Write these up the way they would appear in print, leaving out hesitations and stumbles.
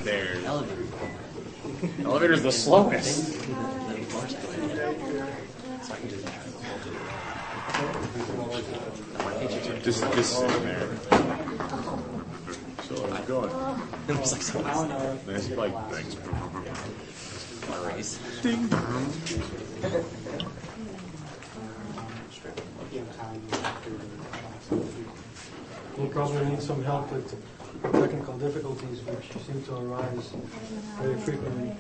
There. Elevator. Elevator's the slowest. Just sitting there. So how's it going? It was like so Nice bike. Thanks. race. Ding dong. We'll probably need some help with technical difficulties which seem to arise very frequently.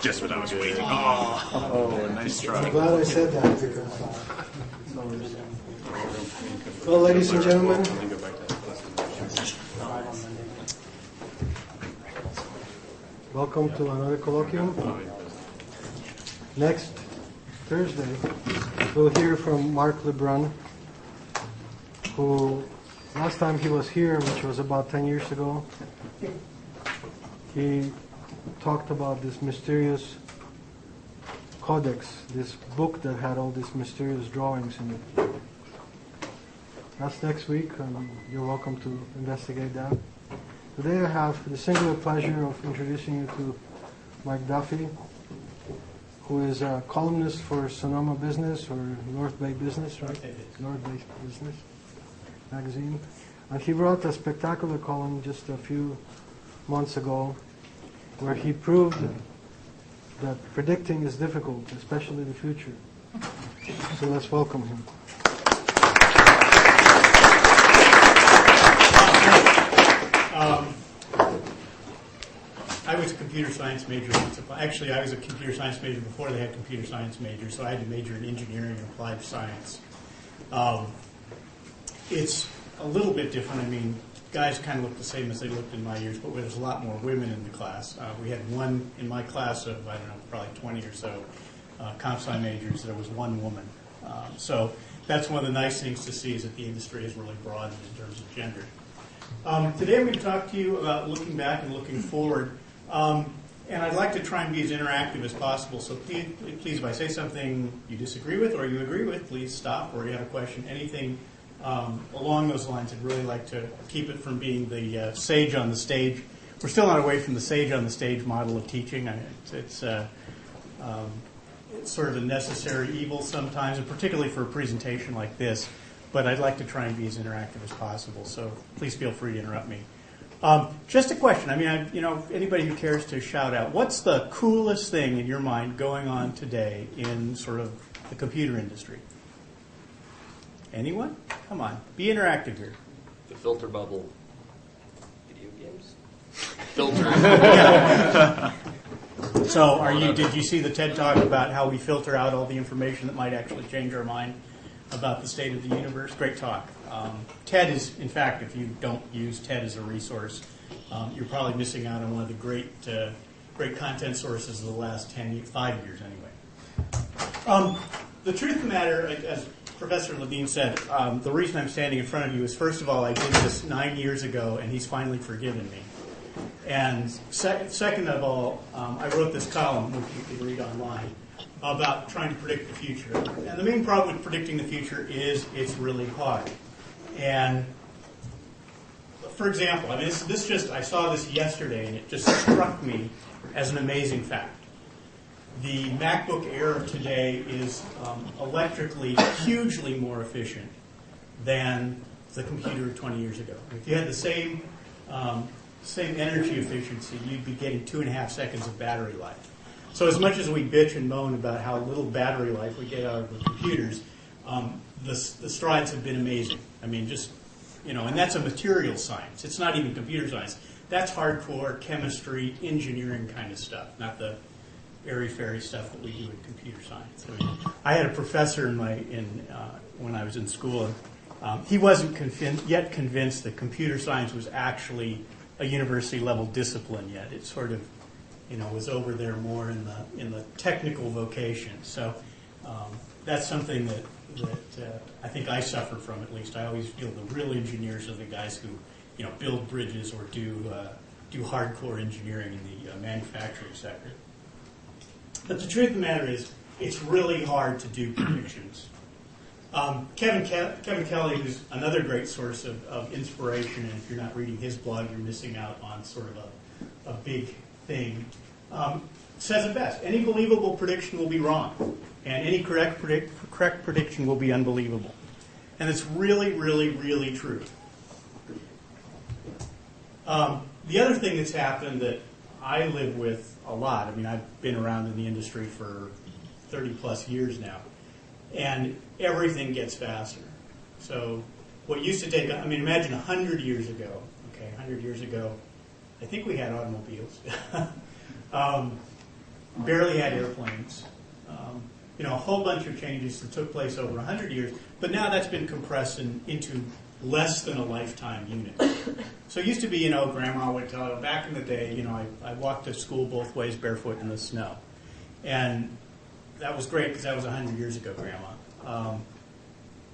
Just what I was waiting. Oh, nice try. I'm glad I said that because well, ladies and gentlemen, welcome to another colloquium. Next Thursday, we'll hear from Mark Lebrun, who last time he was here, which was about 10 years ago, he talked about this mysterious codex, this book that had all these mysterious drawings in it. That's next week, and you're welcome to investigate that. Today I have the singular pleasure of introducing you to Mike Duffy, who is a columnist for Sonoma Business, or North Bay Business, right? North Bay Business magazine. And he wrote a spectacular column just a few months ago where he proved that predicting is difficult, especially the future. So let's welcome him. I was a computer science major once. Actually, I was a computer science major before they had computer science majors, so I had to major in engineering and applied science. It's a little bit different. I mean, guys kind of look the same as they looked in my years, but there's a lot more women in the class. We had one in my class of, I don't know, probably 20 or so comp sci majors. There was one woman. So that's one of the nice things to see is that the industry has really broadened in terms of gender. Today I'm going to talk to you about looking back and looking forward. And I'd like to try and be as interactive as possible. So please, if I say something you disagree with or you agree with, please stop, or you have a question, anything along those lines. I'd really like to keep it from being the sage on the stage. We're still not away from the sage on the stage model of teaching. It's sort of a necessary evil sometimes, and particularly for a presentation like this. But I'd like to try and be as interactive as possible. So please feel free to interrupt me. Just a question. I mean, anybody who cares to shout out, what's the coolest thing in your mind going on today in sort of the computer industry? Anyone? Come on, be interactive here. The filter bubble. Video games. Filter. So, did you see the TED Talk about how we filter out all the information that might actually change our mind about the state of the universe? Great talk. TED is, in fact, if you don't use TED as a resource, you're probably missing out on one of the great content sources of the last 5 years anyway. The truth of the matter, as Professor Levine said, the reason I'm standing in front of you is, first of all, I did this 9 years ago, and he's finally forgiven me. And second of all, I wrote this column, which you can read online, about trying to predict the future. And the main problem with predicting the future is it's really hard. And for example, I mean, I saw this yesterday, and it just struck me as an amazing fact. The MacBook Air of today is electrically hugely more efficient than the computer 20 years ago. If you had the same energy efficiency, you'd be getting 2.5 seconds of battery life. So as much as we bitch and moan about how little battery life we get out of the computers, the strides have been amazing. I mean, and that's a material science. It's not even computer science. That's hardcore chemistry, engineering kind of stuff, not the airy-fairy stuff that we do in computer science. I mean, I had a professor when I was in school, and he wasn't yet convinced that computer science was actually a university-level discipline yet. It sort of was over there more in the technical vocation. So that's something that I think I suffer from, at least. I always feel the real engineers are the guys who build bridges or do hardcore engineering in the manufacturing sector. But the truth of the matter is, it's really hard to do predictions. Kevin Kelly, who's another great source of inspiration, and if you're not reading his blog, you're missing out on sort of a big thing, says it best. Any believable prediction will be wrong, and any correct prediction will be unbelievable. And it's really, really, really true. The other thing that's happened that I live with a lot, I mean, I've been around in the industry for 30 plus years now, and everything gets faster. So what used to take, I mean, imagine 100 years ago, okay, 100 years ago, I think we had automobiles. Barely had airplanes. A whole bunch of changes that took place over 100 years, but now that's been compressed into less than a lifetime unit. So it used to be, Grandma would tell, back in the day, I walked to school both ways barefoot in the snow. And that was great because that was 100 years ago, Grandma.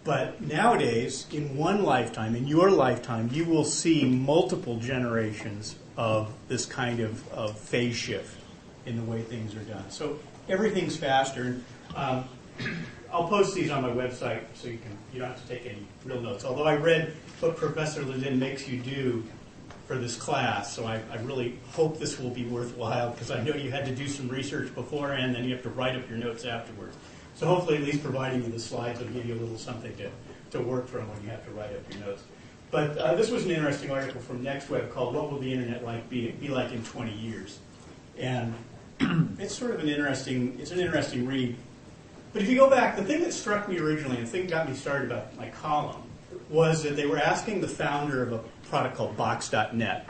But nowadays, in one lifetime, in your lifetime, you will see multiple generations of this kind of phase shift in the way things are done. So everything's faster. I'll post these on my website so you don't have to take any real notes. Although I read what Professor Ledin makes you do for this class, so I really hope this will be worthwhile because I know you had to do some research beforehand, and then you have to write up your notes afterwards. So hopefully at least providing you the slides will give you a little something to work from when you have to write up your notes. But this was an interesting article from NextWeb called "What Will the Internet be like in 20 years?" And it's sort of an interesting read. But if you go back, the thing that struck me originally, and the thing that got me started about my column, was that they were asking the founder of a product called Box.net,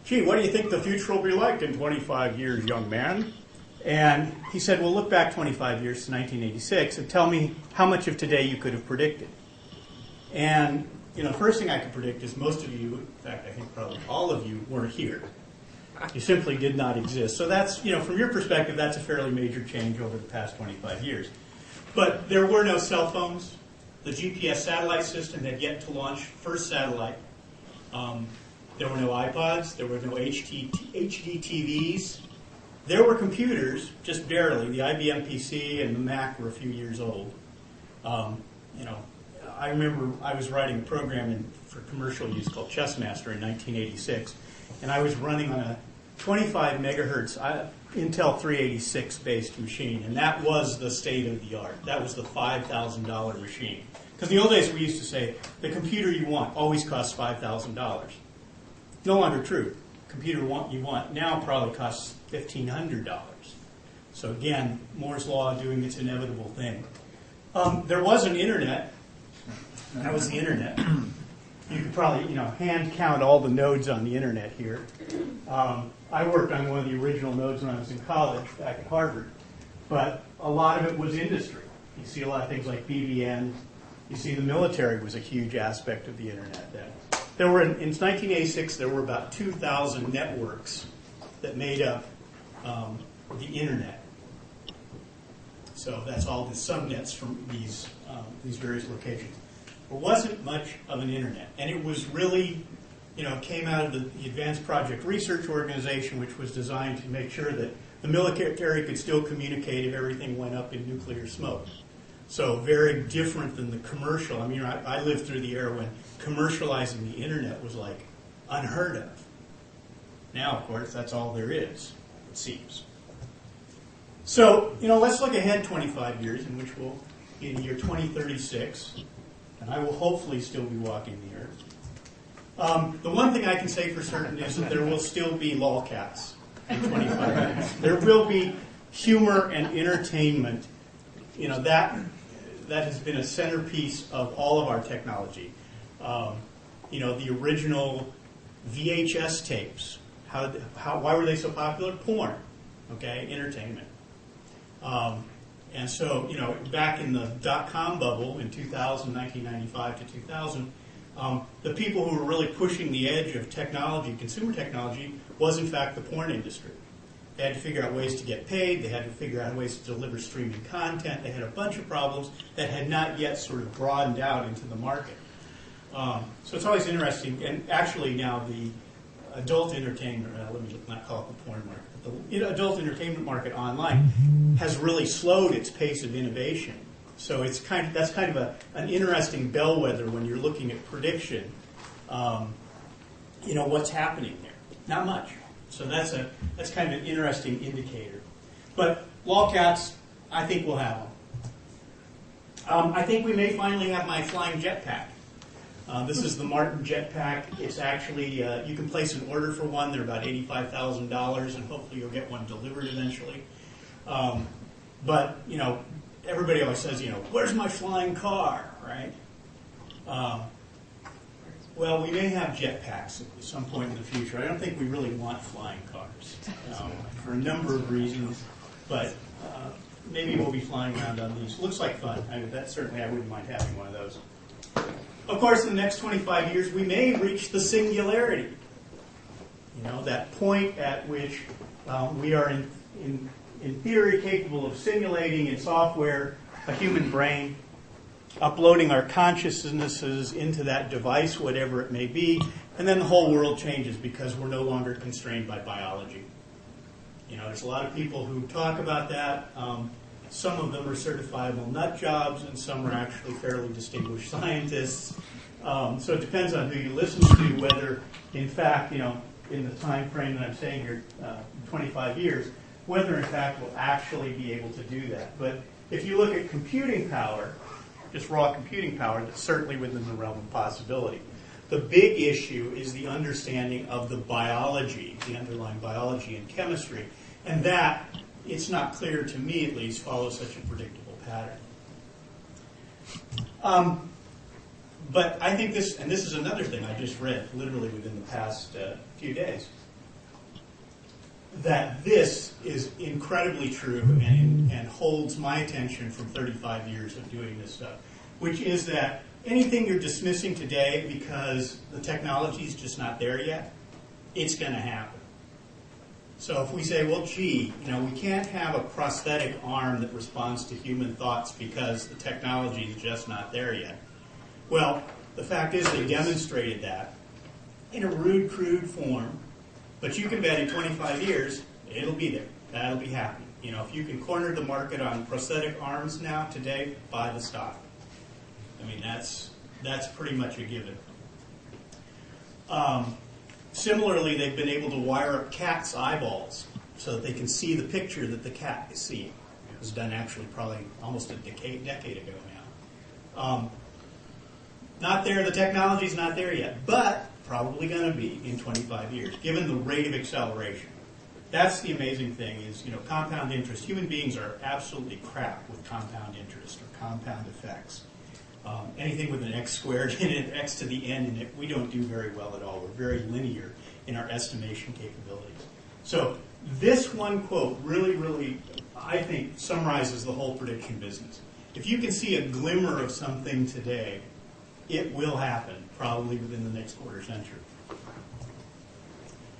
"Gee, what do you think the future will be like in 25 years, young man?" And he said, "Well, look back 25 years to 1986 and tell me how much of today you could have predicted." And the first thing I could predict is most of you, in fact, I think probably all of you, weren't here. You simply did not exist. So that's, from your perspective, that's a fairly major change over the past 25 years. But there were no cell phones. The GPS satellite system had yet to launch first satellite. There were no iPods. There were no HD TVs. There were computers, just barely. The IBM PC and the Mac were a few years old. I remember I was writing a program for commercial use called Chessmaster in 1986, and I was running on a 25 megahertz Intel 386 based machine, and that was the state of the art. That was the $5,000 machine. Because in the old days we used to say, the computer you want always costs $5,000. No longer true. Computer you want now probably costs $1,500. So again, Moore's Law doing its inevitable thing. There was an internet. That was the internet. You could probably, hand count all the nodes on the internet here. I worked on one of the original nodes when I was in college back at Harvard, but a lot of it was industry. You see a lot of things like BBN. You see the military was a huge aspect of the internet then. There were, in 1986, there were about 2,000 networks that made up the internet. So that's all the subnets from these various locations. There wasn't much of an internet, and it was really, came out of the Advanced Project Research Organization, which was designed to make sure that the military could still communicate if everything went up in nuclear smoke. So very different than the commercial. I mean, I lived through the era when commercializing the internet was like unheard of. Now, of course, that's all there is, it seems. So, let's look ahead 25 years, in which we'll be in the year 2036, and I will hopefully still be walking the earth. The one thing I can say for certain is that there will still be lolcats in 25 years. There will be humor and entertainment. That has been a centerpiece of all of our technology. The original VHS tapes. Why were they so popular? Porn, okay, entertainment. And so, back in the dot-com bubble in 2000, 1995 to 2000, the people who were really pushing the edge of technology, consumer technology, was in fact the porn industry. They had to figure out ways to get paid. They had to figure out ways to deliver streaming content. They had a bunch of problems that had not yet sort of broadened out into the market. So it's always interesting. And actually now the adult entertainment, let me not call it the porn market, but the adult entertainment market online has really slowed its pace of innovation So that's kind of an interesting bellwether when you're looking at prediction. What's happening there? Not much. So that's kind of an interesting indicator. But lolcats, I think we'll have them. I think we may finally have my flying jetpack. This is the Martin Jetpack. It's actually, you can place an order for one. They're about $85,000, and hopefully you'll get one delivered eventually. But everybody always says, where's my flying car, right? Well, we may have jetpacks at some point in the future. I don't think we really want flying cars for a number of reasons, but maybe we'll be flying around on these. Looks like fun. I wouldn't mind having one of those. Of course, in the next 25 years, we may reach the singularity. That point at which we are in theory capable of simulating in software a human brain, uploading our consciousnesses into that device, whatever it may be, and then the whole world changes because we're no longer constrained by biology. There's a lot of people who talk about that. Some of them are certifiable nut jobs, and some are actually fairly distinguished scientists. So it depends on who you listen to, whether, in fact, in the time frame that I'm saying here, 25 years, whether, in fact, we'll actually be able to do that. But if you look at computing power, just raw computing power, that's certainly within the realm of possibility. The big issue is the understanding of the biology, the underlying biology and chemistry, and that, it's not clear to me at least, follows such a predictable pattern. But I think this, and this is another thing I just read literally within the past few days, that this is incredibly true and holds my attention from 35 years of doing this stuff, which is that anything you're dismissing today because the technology is just not there yet, it's going to happen. So if we say, well, gee, we can't have a prosthetic arm that responds to human thoughts because the technology is just not there yet. Well, the fact is they demonstrated that in a rude, crude form, but you can bet in 25 years, it'll be there. That'll be happening. If you can corner the market on prosthetic arms now, today, buy the stock. I mean, that's pretty much a given. Similarly, they've been able to wire up cats' eyeballs so that they can see the picture that the cat is seeing. It was done actually probably almost a decade ago now. Not there, the technology's not there yet, but probably going to be in 25 years, given the rate of acceleration. That's the amazing thing is, compound interest. Human beings are absolutely crap with compound interest or compound effects. Anything with an x squared in it, x to the n in it, we don't do very well at all. We're very linear in our estimation capabilities. So this one quote really, really, I think, summarizes the whole prediction business. If you can see a glimmer of something today, it will happen, probably within the next quarter century.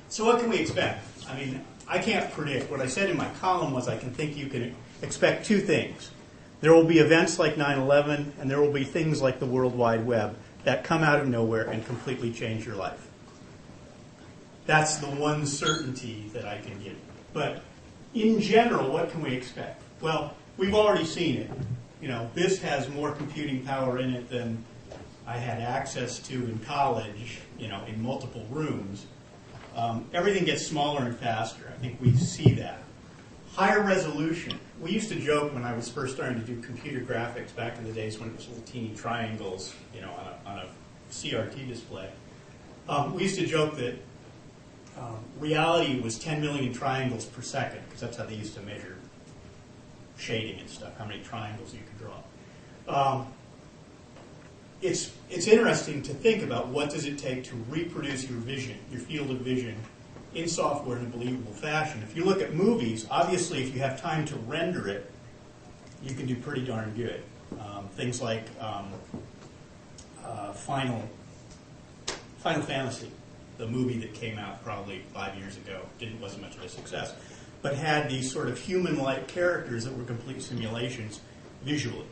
So what can we expect? I mean, I can't predict. What I said in my column was I think you can expect two things. There will be events like 9/11, and there will be things like the World Wide Web that come out of nowhere and completely change your life. That's the one certainty that I can give. But in general, what can we expect? Well, we've already seen it. This has more computing power in it than I had access to in college, in multiple rooms. Everything gets smaller and faster. I think we see that. Higher resolution. We used to joke when I was first starting to do computer graphics back in the days when it was little teeny triangles, on a CRT display. We used to joke that reality was 10 million triangles per second, because that's how they used to measure shading and stuff, how many triangles you could draw. It's interesting to think about what does it take to reproduce your vision, your field of vision, in software in a believable fashion. If you look at movies, obviously if you have time to render it, you can do pretty darn good. Things like Final Fantasy, the movie that came out probably 5 years ago, wasn't much of a success, but had these sort of human-like characters that were complete simulations visually.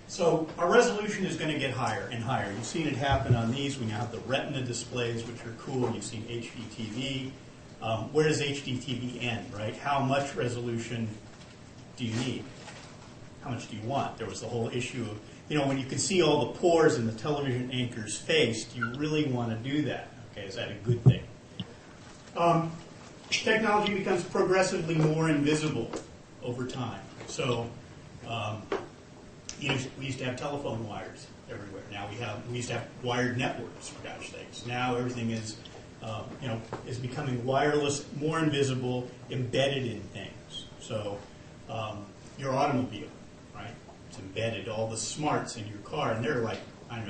So our resolution is going to get higher and higher. You've seen it happen on these. We now have the Retina displays, which are cool. You've seen HDTV. Where does HDTV end, right? How much resolution do you need? how much do you want? There was the whole issue of, when you can see all the pores in the television anchor's face, do you really want to do that? Okay, is that a good thing? Technology becomes progressively more invisible over time. So we used to have telephone wires everywhere. Now we used to have wired networks, for gosh sakes. Now everything is is becoming wireless, more invisible, embedded in things. So your automobile, right? It's embedded, all the smarts in your car, and there are like,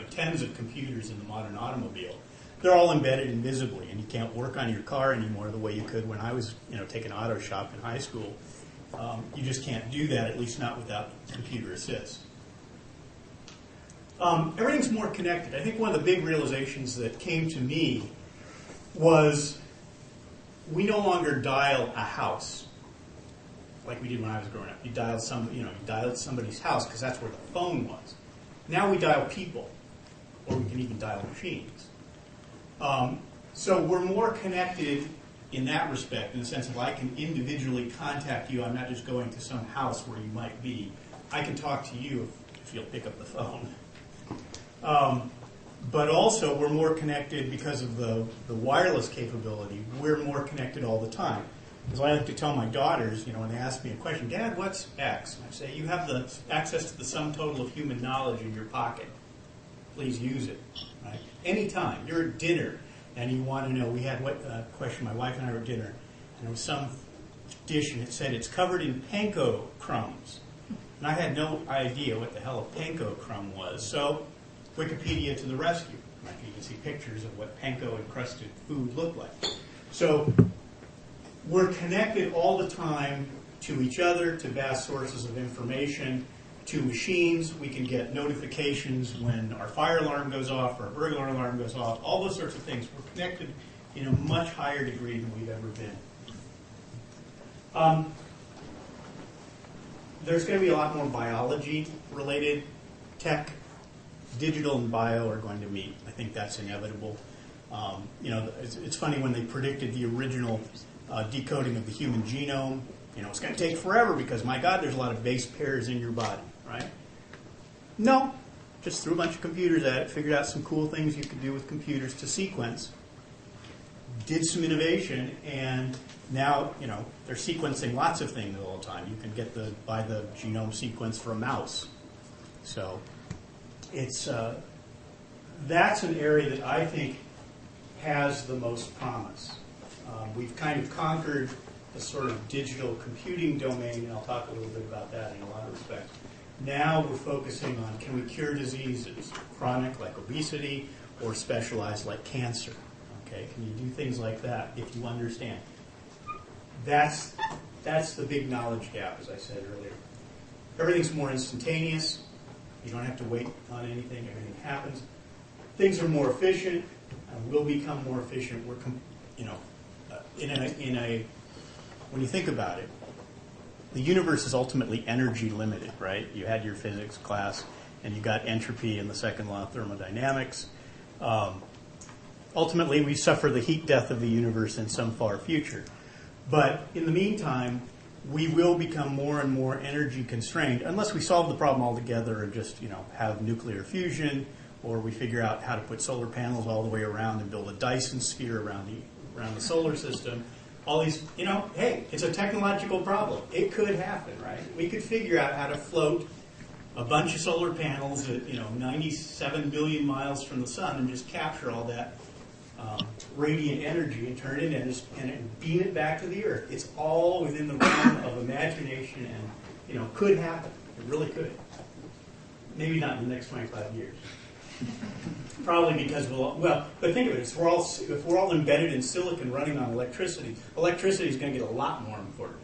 tens of computers in the modern automobile. They're all embedded invisibly, and you can't work on your car anymore the way you could when I was, taking auto shop in high school. You just can't do that, at least not without computer assist. Everything's more connected. I think one of the big realizations that came to me was we no longer dial a house like we did when I was growing up. You dialed somebody's house because that's where the phone was. Now we dial people, or we can even dial machines. So we're more connected in that respect, in the sense of I can individually contact you. I'm not just going to some house where you might be. I can talk to you if you'll pick up the phone. But also, we're more connected because of the wireless capability. We're more connected all the time. Because I like to tell my daughters, when they ask me a question, Dad, what's X? And I say, you have the access to the sum total of human knowledge in your pocket. Please use it. Right? Anytime. You're at dinner, and you want to know, we had what question, my wife and I were at dinner, and there was some dish, and it said it's covered in panko crumbs. And I had no idea what the hell a panko crumb was. So Wikipedia to the rescue. Right? You can see pictures of what panko-encrusted food looked like. So we're connected all the time to each other, to vast sources of information, to machines. We can get notifications when our fire alarm goes off or our burglar alarm goes off, all those sorts of things. We're connected in a much higher degree than we've ever been. There's going to be a lot more biology-related tech. Digital and bio are going to meet. I think that's inevitable. It's funny when they predicted the original decoding of the human genome. It's going to take forever because, my God, there's a lot of base pairs in your body, right? No. Just threw a bunch of computers at it, figured out some cool things you could do with computers to sequence, did some innovation, and now, they're sequencing lots of things all the time. You can buy the genome sequence for a mouse. So it's that's an area that I think has the most promise. We've kind of conquered the sort of digital computing domain, and I'll talk a little bit about that in a lot of respects. Now we're focusing on, can we cure diseases, chronic like obesity, or specialized like cancer? Okay, can you do things like that if you understand? That's the big knowledge gap, as I said earlier. Everything's more instantaneous. You don't have to wait on anything. Everything happens. Things are more efficient. Will become more efficient. We're, when you think about it, the universe is ultimately energy limited, right? You had your physics class, and you got entropy in the second law of thermodynamics. Ultimately, we suffer the heat death of the universe in some far future. But in the meantime, we will become more and more energy constrained unless we solve the problem altogether and just, have nuclear fusion, or we figure out how to put solar panels all the way around and build a Dyson sphere around the solar system. All these, hey, it's a technological problem. It could happen, right? We could figure out how to float a bunch of solar panels at, 97 billion miles from the sun and just capture all that radiant energy and turn it in and beam it back to the Earth. It's all within the realm of imagination and, could happen. It really could. Maybe not in the next 25 years. Probably because but think of it. If we're all embedded in silicon running on electricity is going to get a lot more important.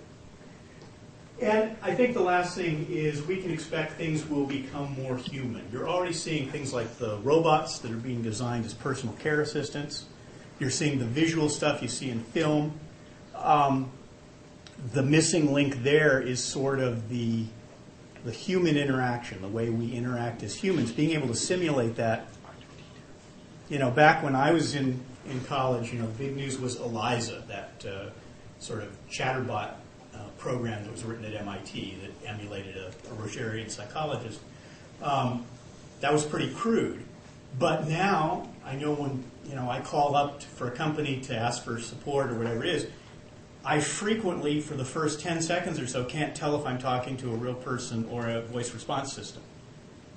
And I think the last thing is we can expect things will become more human. You're already seeing things like the robots that are being designed as personal care assistants. You're seeing the visual stuff you see in film. The missing link there is sort of the human interaction, the way we interact as humans, being able to simulate that. Back when I was in college, the big news was ELIZA, that sort of chatterbot program that was written at MIT that emulated a Rogerian psychologist. That was pretty crude. But now, I know when I call up for a company to ask for support or whatever it is, I frequently, for the first 10 seconds or so, can't tell if I'm talking to a real person or a voice response system,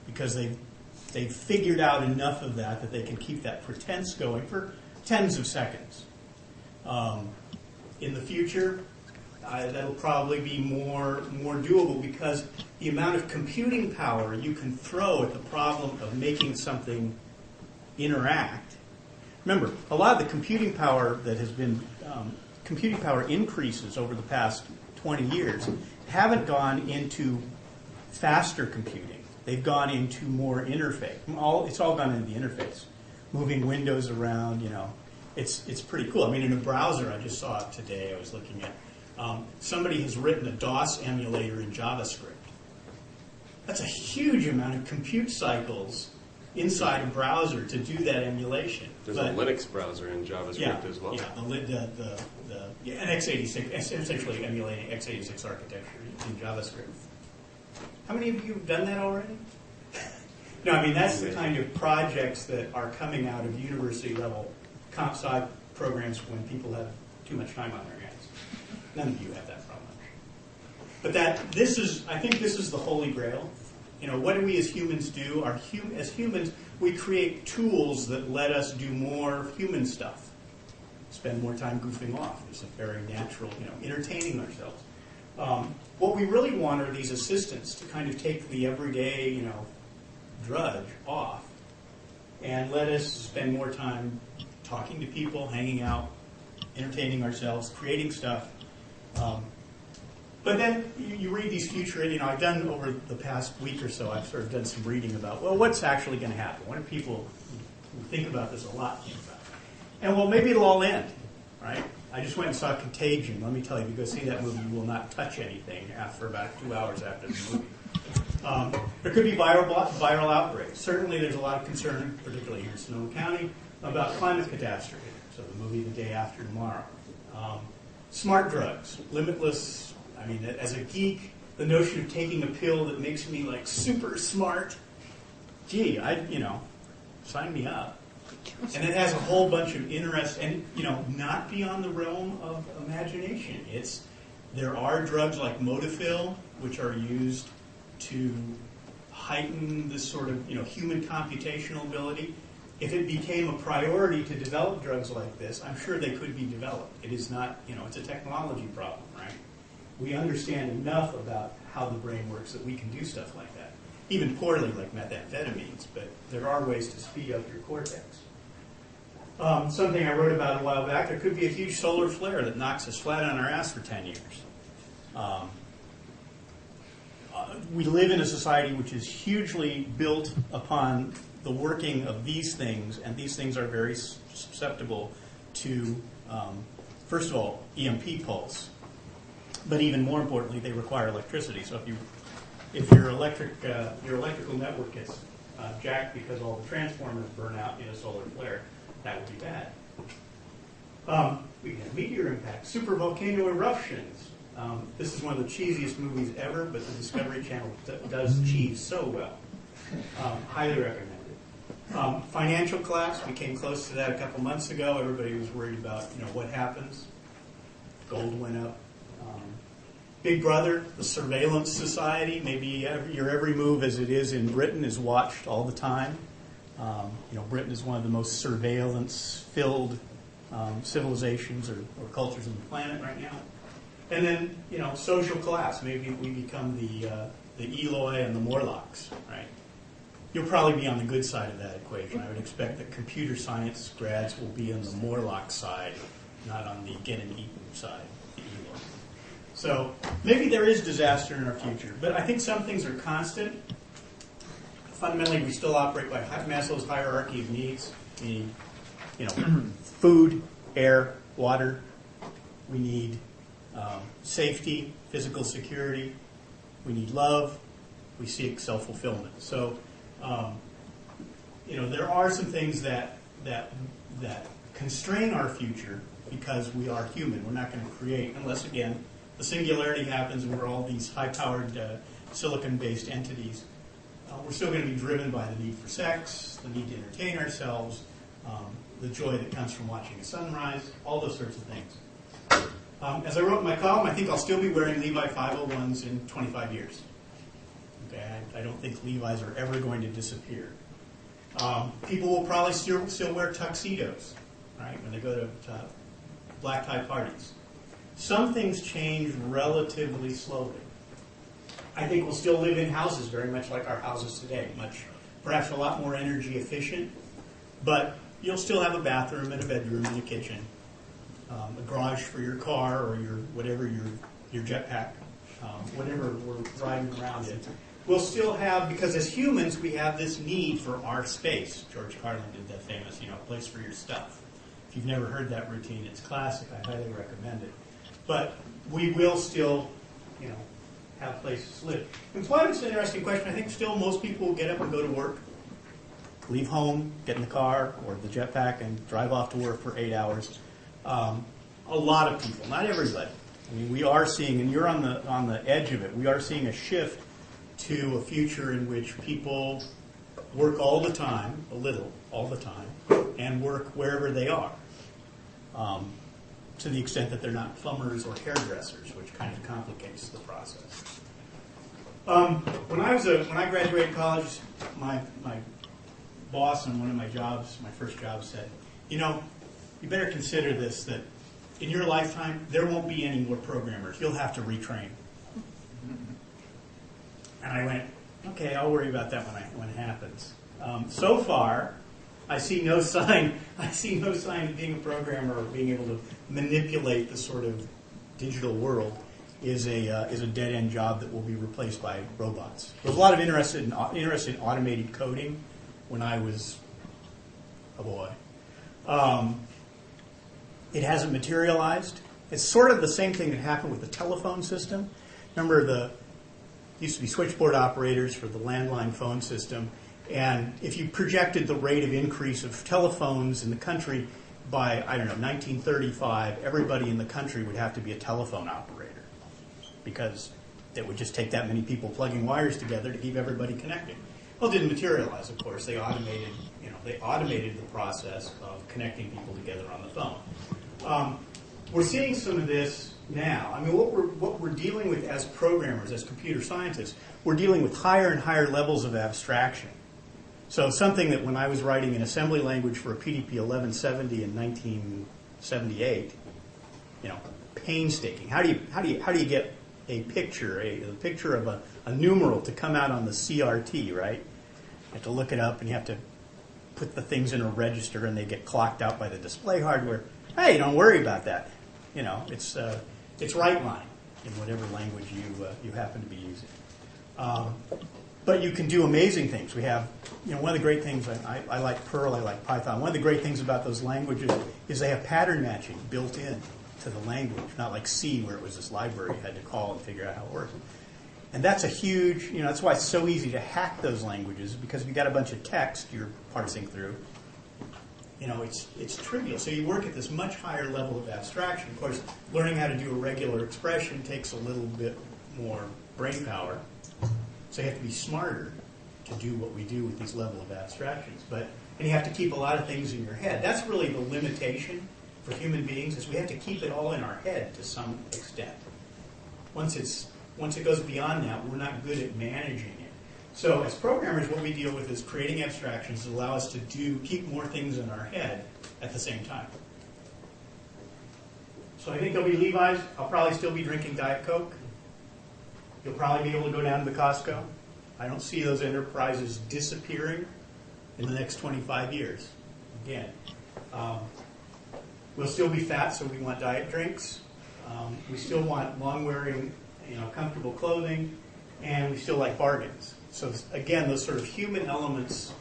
because they've figured out enough of that they can keep that pretense going for tens of seconds. In the future, that'll probably be more doable, because the amount of computing power you can throw at the problem of making something interact. Remember, a lot of the computing power that has been computing power increases over the past 20 years haven't gone into faster computing. They've gone into more interface. It's all gone into the interface. Moving windows around, it's pretty cool. I mean, in a browser, I just saw it today, I was looking at, somebody has written a DOS emulator in JavaScript. That's a huge amount of compute cycles inside a browser to do that emulation. There's a Linux browser in JavaScript as well. Yeah, an x86, essentially emulating x86 architecture in JavaScript. How many of you have done that already? No, I mean, that's the kind of projects that are coming out of university level comp sci programs when people have too much time on their hands. None of you have that problem. But I think this is the Holy Grail. What do we as humans do? As humans, we create tools that let us do more human stuff. Spend more time goofing off. It's a very natural, entertaining ourselves. What we really want are these assistants to kind of take the everyday, drudge off and let us spend more time talking to people, hanging out, entertaining ourselves, creating stuff. But then you read these future, I've done over the past week or so, I've sort of done some reading about, what's actually going to happen? What do people who think about this a lot think about? And maybe it'll all end, right? I just went and saw Contagion. Let me tell you, if you go see that movie, you will not touch anything for about 2 hours after the movie. There could be viral outbreaks. Certainly there's a lot of concern, particularly here in Sonoma County, about climate catastrophe. So the movie The Day After Tomorrow. Smart drugs, limitless. I mean, as a geek, the notion of taking a pill that makes me super smart, gee, sign me up. And it has a whole bunch of interest, and not beyond the realm of imagination. There are drugs like Modafinil, which are used to heighten this sort of human computational ability. If it became a priority to develop drugs like this, I'm sure they could be developed. It is not, it's a technology problem, right? We understand enough about how the brain works that we can do stuff like that. Even poorly, like methamphetamines, but there are ways to speed up your cortex. Something I wrote about a while back, there could be a huge solar flare that knocks us flat on our ass for 10 years. We live in a society which is hugely built upon the working of these things, and these things are very susceptible to, first of all, EMP pulse, but even more importantly, they require electricity. So if your electrical network gets jacked because all the transformers burn out in a solar flare, that would be bad. We can have meteor impacts, supervolcano eruptions. This is one of the cheesiest movies ever, but the Discovery Channel does cheese so well. Highly recommended. Financial collapse, we came close to that a couple months ago. Everybody was worried about what happens. Gold went up. Big Brother, the surveillance society, maybe your every move as it is in Britain is watched all the time. Britain is one of the most surveillance-filled civilizations or cultures on the planet right now. And then, social class. Maybe we become the Eloi and the Morlocks, right? You'll probably be on the good side of that equation. I would expect that computer science grads will be on the Morlock side, not on the get and eat side, the Eloi. So maybe there is disaster in our future, but I think some things are constant. Fundamentally, we still operate by Maslow's hierarchy of needs. We need, food, air, water. We need safety, physical security. We need love. We seek self-fulfillment. So, there are some things that constrain our future because we are human. We're not going to create unless, again, the singularity happens and we're all these high-powered silicon-based entities, we're still going to be driven by the need for sex, the need to entertain ourselves, the joy that comes from watching a sunrise, all those sorts of things. As I wrote in my column, I think I'll still be wearing Levi 501s in 25 years. Okay, I don't think Levi's are ever going to disappear. People will probably still wear tuxedos, right, when they go to black tie parties. Some things change relatively slowly. I think we'll still live in houses very much like our houses today, perhaps a lot more energy efficient, but you'll still have a bathroom and a bedroom and a kitchen, a garage for your car or your jetpack, whatever we're riding around in. We'll still have, because as humans we have this need for our space. George Carlin did that famous, place for your stuff. If you've never heard that routine, it's classic. I highly recommend it. But we will still, have places to live. Employment's an interesting question. I think still most people will get up and go to work, leave home, get in the car or the jetpack, and drive off to work for 8 hours. A lot of people, not everybody. I mean, we are seeing, and you're on the edge of it. We are seeing a shift to a future in which people work all the time, all the time, and work wherever they are. To the extent that they're not plumbers or hairdressers, which kind of complicates the process. When I graduated college, my boss on one of my jobs, my first job, said, you better consider this, that in your lifetime, there won't be any more programmers. You'll have to retrain. And I went, okay, I'll worry about that when it happens. So far, I see no sign of being a programmer or being able to manipulate the sort of digital world is a dead-end job that will be replaced by robots. There was a lot of interest in automated coding when I was a boy. It hasn't materialized. It's sort of the same thing that happened with the telephone system. Remember, used to be switchboard operators for the landline phone system. And if you projected the rate of increase of telephones in the country by, 1935, everybody in the country would have to be a telephone operator because it would just take that many people plugging wires together to keep everybody connected. Well, it didn't materialize, of course. They automated the process of connecting people together on the phone. We're seeing some of this now. I mean, what we're dealing with as programmers, as computer scientists, we're dealing with higher and higher levels of abstraction. So something that when I was writing an assembly language for a PDP 1170 in 1978, painstaking. How do you get a picture of a numeral to come out on the CRT, right? You have to look it up and you have to put the things in a register and they get clocked out by the display hardware. Hey, don't worry about that. It's right line in whatever language you happen to be using. But you can do amazing things. We have, one of the great things, I like Perl, I like Python. One of the great things about those languages is they have pattern matching built in to the language, not like C where it was this library you had to call and figure out how it works. And that's a huge, that's why it's so easy to hack those languages, because if you got a bunch of text you're parsing through, it's trivial. So you work at this much higher level of abstraction. Of course, learning how to do a regular expression takes a little bit more brain power. So you have to be smarter to do what we do with these level of abstractions. And you have to keep a lot of things in your head. That's really the limitation for human beings, is we have to keep it all in our head to some extent. Once it goes beyond that, we're not good at managing it. So as programmers, what we deal with is creating abstractions that allow us to keep more things in our head at the same time. So I think there'll be Levi's. I'll probably still be drinking Diet Coke. You'll probably be able to go down to the Costco. I don't see those enterprises disappearing in the next 25 years. Again, we'll still be fat, so we want diet drinks. We still want long-wearing, comfortable clothing, and we still like bargains. So again, those sort of human elements,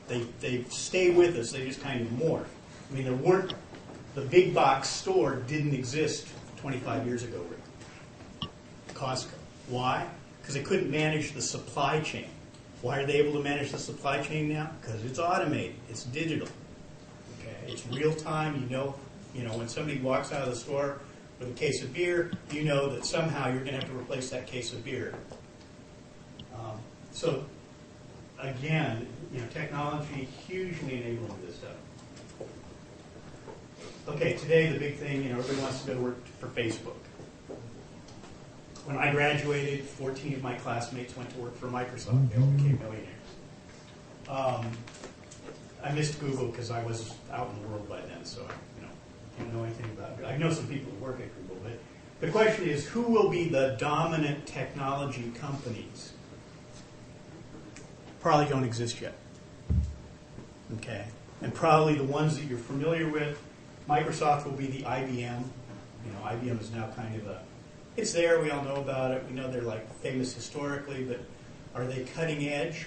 they stay with us. They just kind of morph. I mean, the big box store didn't exist 25 years ago, Rick. Costco. Why? Because they couldn't manage the supply chain. Why are they able to manage the supply chain now? Because it's automated. It's digital. Okay, it's real time. When somebody walks out of the store, with a case of beer, you know that somehow you're going to have to replace that case of beer. So, again, technology hugely enabling this stuff. Okay, today the big thing, everybody wants to go to work for Facebook. When I graduated, 14 of my classmates went to work for Microsoft. They all became millionaires. I missed Google because I was out in the world by then, so I don't know anything about it. I know some people who work at Google, but the question is, who will be the dominant technology companies? Probably don't exist yet. Okay, and probably the ones that you're familiar with, Microsoft will be the IBM. IBM is now kind of it's there, we all know about it, we know they're like famous historically, but are they cutting edge?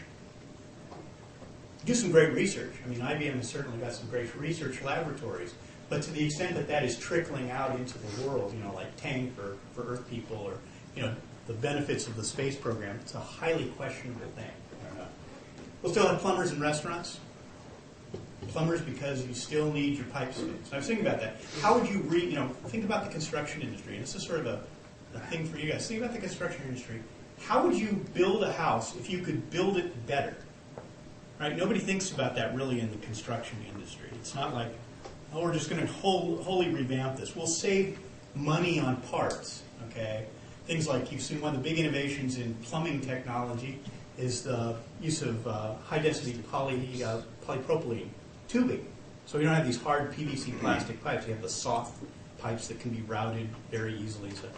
Do some great research. IBM has certainly got some great research laboratories, but to the extent that that is trickling out into the world, like Tang for Earth people, or, the benefits of the space program, it's a highly questionable thing. I don't know. We'll still have plumbers in restaurants. Plumbers, because you still need your pipes fixed. I was thinking about that. How would you think about the construction industry, and this is sort of a thing for you guys. Think about the construction industry. How would you build a house if you could build it better? Right? Nobody thinks about that really in the construction industry. It's not like, we're just going to wholly revamp this. We'll save money on parts. Okay, things like you've seen one of the big innovations in plumbing technology is the use of high-density polypropylene tubing. So we don't have these hard PVC plastic pipes. We have the soft pipes that can be routed very easily. So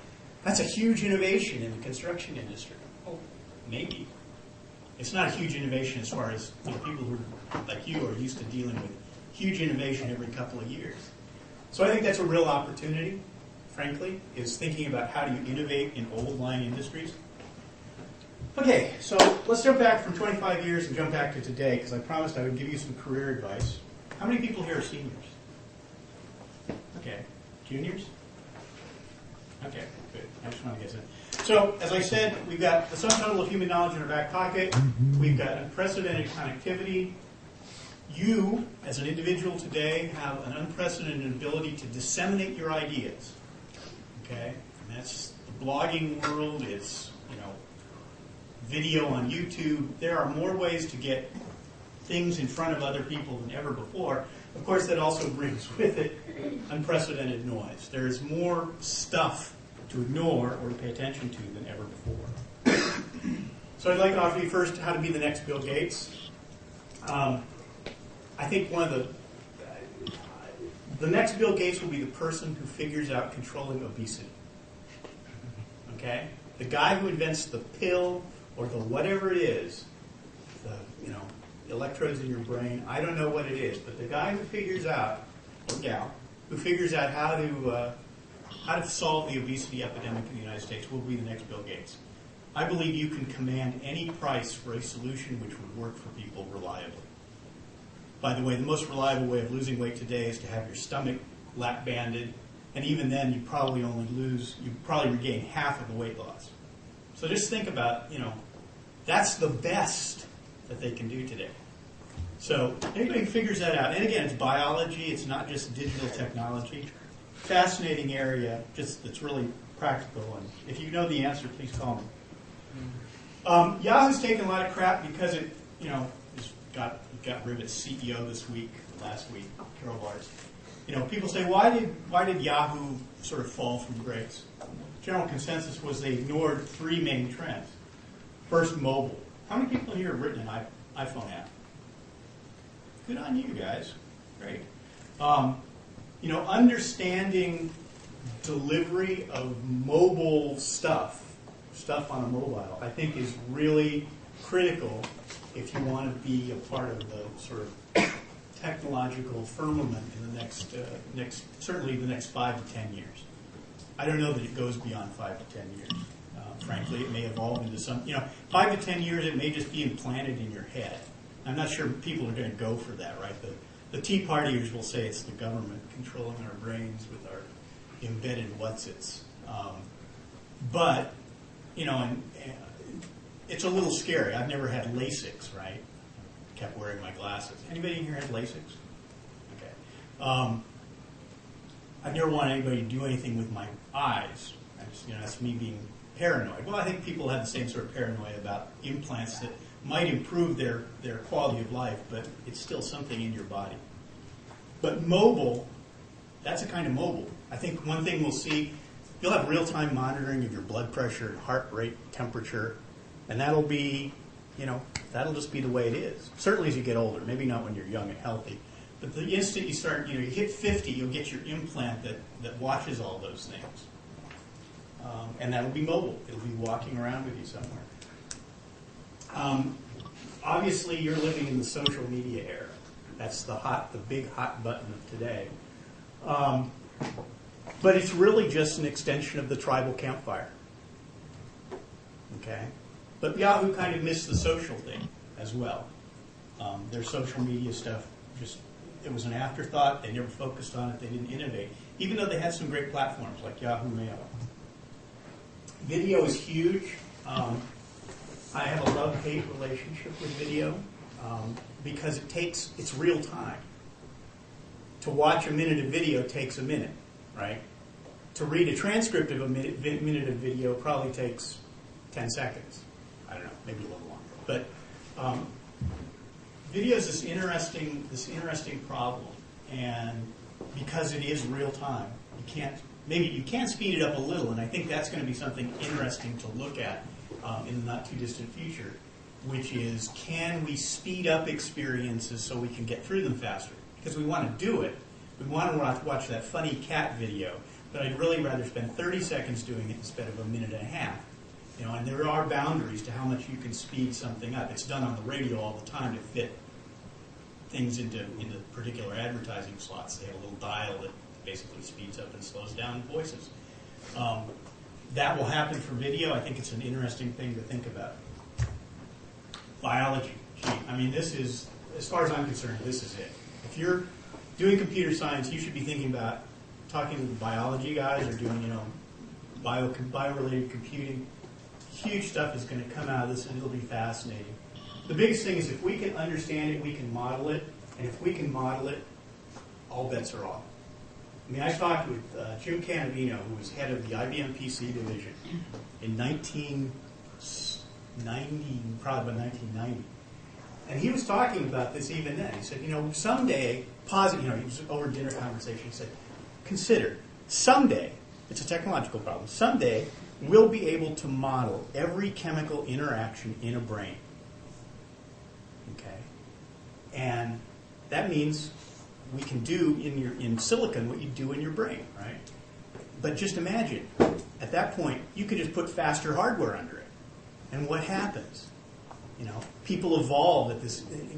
that's a huge innovation in the construction industry. Oh, maybe. It's not a huge innovation as far as people who, like you, are used to dealing with huge innovation every couple of years. So I think that's a real opportunity, frankly, is thinking about how do you innovate in old line industries. Okay, so let's jump back from 25 years and jump back to today, because I promised I would give you some career advice. How many people here are seniors? Okay. Juniors? Okay, good. I just want to get to that. So, as I said, we've got the sum total of human knowledge in our back pocket. We've got unprecedented connectivity. You, as an individual today, have an unprecedented ability to disseminate your ideas. Okay? And that's the blogging world. It's, video on YouTube. There are more ways to get things in front of other people than ever before. Of course, that also brings with it unprecedented noise. There's more stuff to ignore or to pay attention to than ever before. So I'd like to offer you first how to be the next Bill Gates. I think one of the next Bill Gates will be the person who figures out controlling obesity. Okay? The guy who invents the pill or the whatever it is, the electrodes in your brain, I don't know what it is, but the guy who figures out, or gal, who figures out how to solve the obesity epidemic in the United States will be the next Bill Gates. I believe you can command any price for a solution which would work for people reliably. By the way, the most reliable way of losing weight today is to have your stomach lap banded, and even then you probably regain half of the weight loss. So just think about, that's the best that they can do today. So anybody who figures that out, and again, it's biology, it's not just digital technology. Fascinating area, just it's really practical. And if you know the answer, please call me. Yahoo's taken a lot of crap because it, got rid of its CEO last week, Carol Bartz. People say, why did Yahoo sort of fall from grace? General consensus was they ignored three main trends. First, mobile. How many people here have written an iPhone app? Good on you guys. Great. Understanding delivery of mobile stuff on a mobile, I think is really critical if you want to be a part of the sort of technological firmament in the next certainly the next 5 to 10 years. I don't know that it goes beyond 5 to 10 years. Frankly, it may evolve into some, 5 to 10 years, it may just be implanted in your head. I'm not sure people are going to go for that, right? The Tea Partiers will say it's the government controlling our brains with our embedded whatsits. But, and it's a little scary. I've never had LASIX, right? Kept wearing my glasses. Anybody in here had LASIX? Okay. I never want anybody to do anything with my eyes. That's me being paranoid. Well, I think people have the same sort of paranoia about implants that might improve their quality of life, but it's still something in your body. But mobile, that's a kind of mobile. I think one thing we'll see, you'll have real-time monitoring of your blood pressure and heart rate, temperature, and that'll be, that'll just be the way it is. Certainly as you get older, maybe not when you're young and healthy. But the instant you start, you hit 50, you'll get your implant that watches all those things. And that'll be mobile. It'll be walking around with you somewhere. Obviously, you're living in the social media era. That's the big hot button of today. But it's really just an extension of the tribal campfire. Okay? But Yahoo kind of missed the social thing as well. Their social media stuff it was an afterthought. They never focused on it. They didn't innovate, even though they had some great platforms like Yahoo Mail. Video is huge. I have a love-hate relationship with video because it's real time. To watch a minute of video takes a minute, right? To read a transcript of a minute of video probably takes 10 seconds. I don't know, maybe a little longer. But video is this interesting problem, and because it is real time, you can speed it up a little, and I think that's going to be something interesting to look at in the not too distant future, which is, can we speed up experiences so we can get through them faster? Because we want to do it. We want to watch that funny cat video, but I'd really rather spend 30 seconds doing it instead of a minute and a half. And there are boundaries to how much you can speed something up. It's done on the radio all the time to fit things into particular advertising slots. They have a little dial that basically speeds up and slows down voices. That will happen for video. I think it's an interesting thing to think about. Biology. This is, as far as I'm concerned, this is it. If you're doing computer science, you should be thinking about talking to the biology guys or doing, bio-related computing. Huge stuff is going to come out of this, and it'll be fascinating. The biggest thing is if we can understand it, we can model it, and if we can model it, all bets are off. I talked with Jim Canavino, who was head of the IBM PC division in 1990, probably about 1990. And he was talking about this even then. He said, someday, he was over dinner conversation, he said, consider, someday, it's a technological problem, someday we'll be able to model every chemical interaction in a brain. Okay? And that means we can do in silicon what you do in your brain, right? But just imagine, at that point, you could just put faster hardware under it. And what happens? People evolve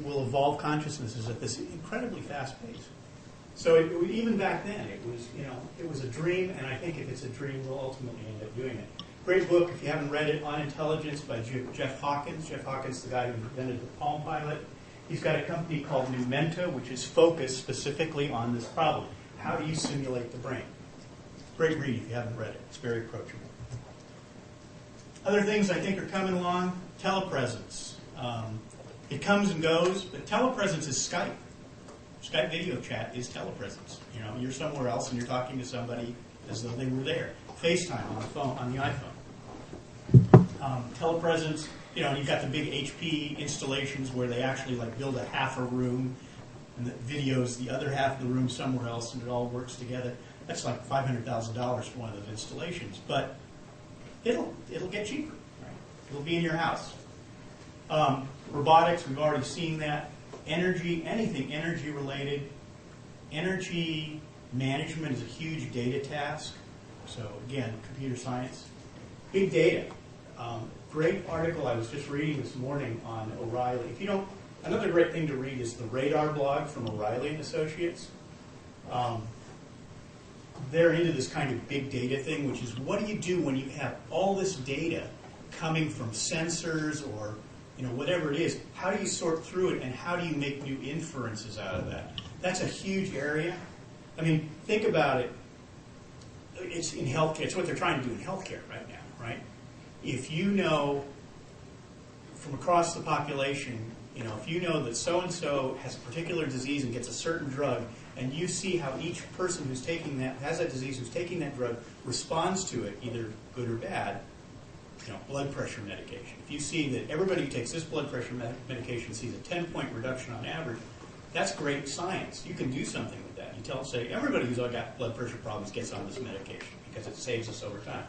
will evolve consciousnesses at this incredibly fast pace. So even back then, it was a dream, and I think if it's a dream, we'll ultimately end up doing it. Great book, if you haven't read it, On Intelligence by Jeff Hawkins. Jeff Hawkins, the guy who invented the Palm Pilot. He's got a company called Numenta, which is focused specifically on this problem. How do you simulate the brain? Great read if you haven't read it. It's very approachable. Other things I think are coming along. Telepresence. It comes and goes, but telepresence is Skype. Skype video chat is telepresence. You're somewhere else and you're talking to somebody as though they were there. FaceTime on the phone, on the iPhone. Telepresence. You've got the big HP installations where they actually build a half a room and the videos the other half of the room somewhere else, and it all works together. That's like $500,000 for one of those installations, but it'll get cheaper. Right? It'll be in your house. Robotics, we've already seen that. Energy, anything energy related. Energy management is a huge data task. So again, computer science. Big data. Great article I was just reading this morning on O'Reilly. Another great thing to read is the Radar blog from O'Reilly and Associates. They're into this kind of big data thing, which is what do you do when you have all this data coming from sensors or whatever it is? How do you sort through it, and how do you make new inferences out of that? That's a huge area. Think about it. It's in healthcare. It's what they're trying to do in healthcare right now, right? If you know from across the population, if you know that so-and-so has a particular disease and gets a certain drug, and you see how each person who's taking that, has that disease, who's taking that drug, responds to it, either good or bad, blood pressure medication. If you see that everybody who takes this blood pressure medication sees a 10-point reduction on average, that's great science. You can do something with that. You say, everybody who's got blood pressure problems gets on this medication because it saves us over time.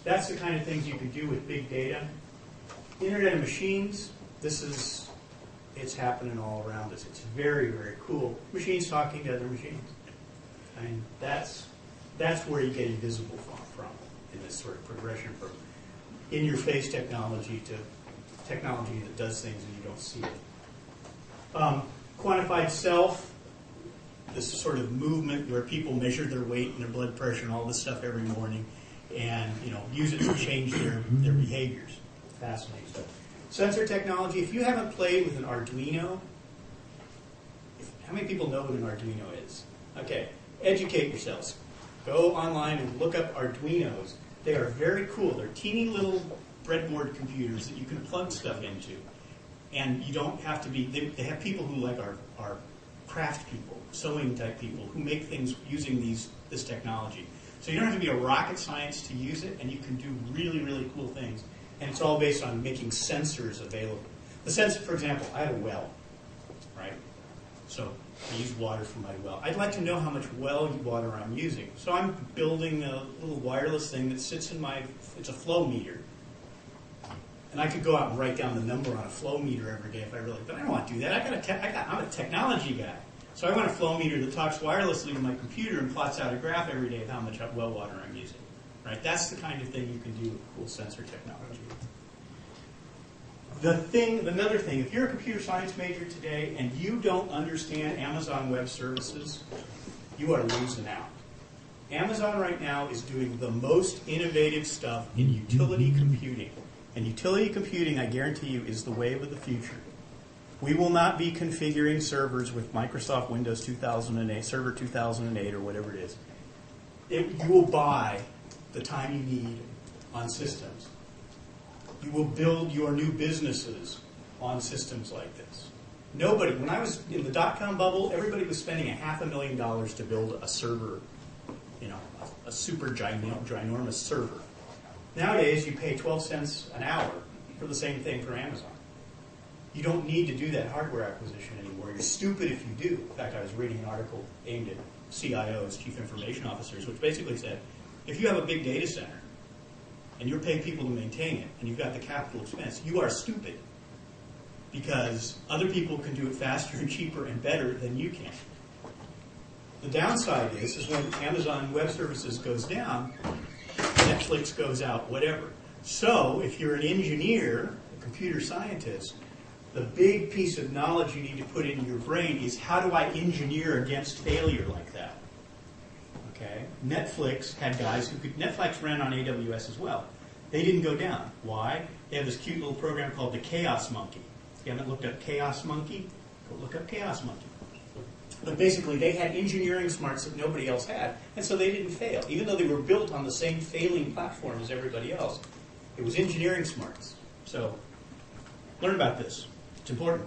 That's the kind of things you can do with big data. Internet of Machines, it's happening all around us. It's very, very cool. Machines talking to other machines. I mean, that's where you get invisible from in this sort of progression from in-your-face technology to technology that does things and you don't see it. Quantified self, this sort of movement where people measure their weight and their blood pressure and all this stuff every morning and use it to change their behaviors. Fascinating stuff. Sensor technology, if you haven't played with an Arduino, how many people know what an Arduino is? Okay, educate yourselves. Go online and look up Arduinos. They are very cool. They're teeny little breadboard computers that you can plug stuff into. And you don't have to be, they have people who are craft people, sewing type people, who make things using this technology. So you don't have to be a rocket science to use it, and you can do really, really cool things. And it's all based on making sensors available. The sensor, for example, I have a well, right? So I use water from my well. I'd like to know how much well water I'm using. So I'm building a little wireless thing that sits in it's a flow meter. And I could go out and write down the number on a flow meter every day if I really, but I don't want to do that. I'm a technology guy. So I want a flow meter that talks wirelessly to my computer and plots out a graph every day of how much well water I'm using. Right? That's the kind of thing you can do with cool sensor technology. Another thing, if you're a computer science major today and you don't understand Amazon Web Services, you are losing out. Amazon right now is doing the most innovative stuff in utility computing. And utility computing, I guarantee you, is the wave of the future. We will not be configuring servers with Microsoft Windows 2008, Server 2008, or whatever it is. You will buy the time you need on systems. You will build your new businesses on systems like this. When I was in the dot-com bubble, everybody was spending $500,000 to build a server, a super ginormous server. Nowadays, you pay 12 cents an hour for the same thing for Amazon. You don't need to do that hardware acquisition anymore. You're stupid if you do. In fact, I was reading an article aimed at CIOs, Chief Information Officers, which basically said, if you have a big data center and you're paying people to maintain it and you've got the capital expense, you are stupid because other people can do it faster and cheaper and better than you can. The downside is when Amazon Web Services goes down, Netflix goes out, whatever. So if you're an engineer, a computer scientist, the big piece of knowledge you need to put into your brain is how do I engineer against failure like that? Okay. Netflix had guys who could. Netflix ran on AWS as well. They didn't go down. Why? They have this cute little program called the Chaos Monkey. If you haven't looked up Chaos Monkey, go look up Chaos Monkey. But basically, they had engineering smarts that nobody else had, and so they didn't fail. Even though they were built on the same failing platform as everybody else, it was engineering smarts. So learn about this. It's important.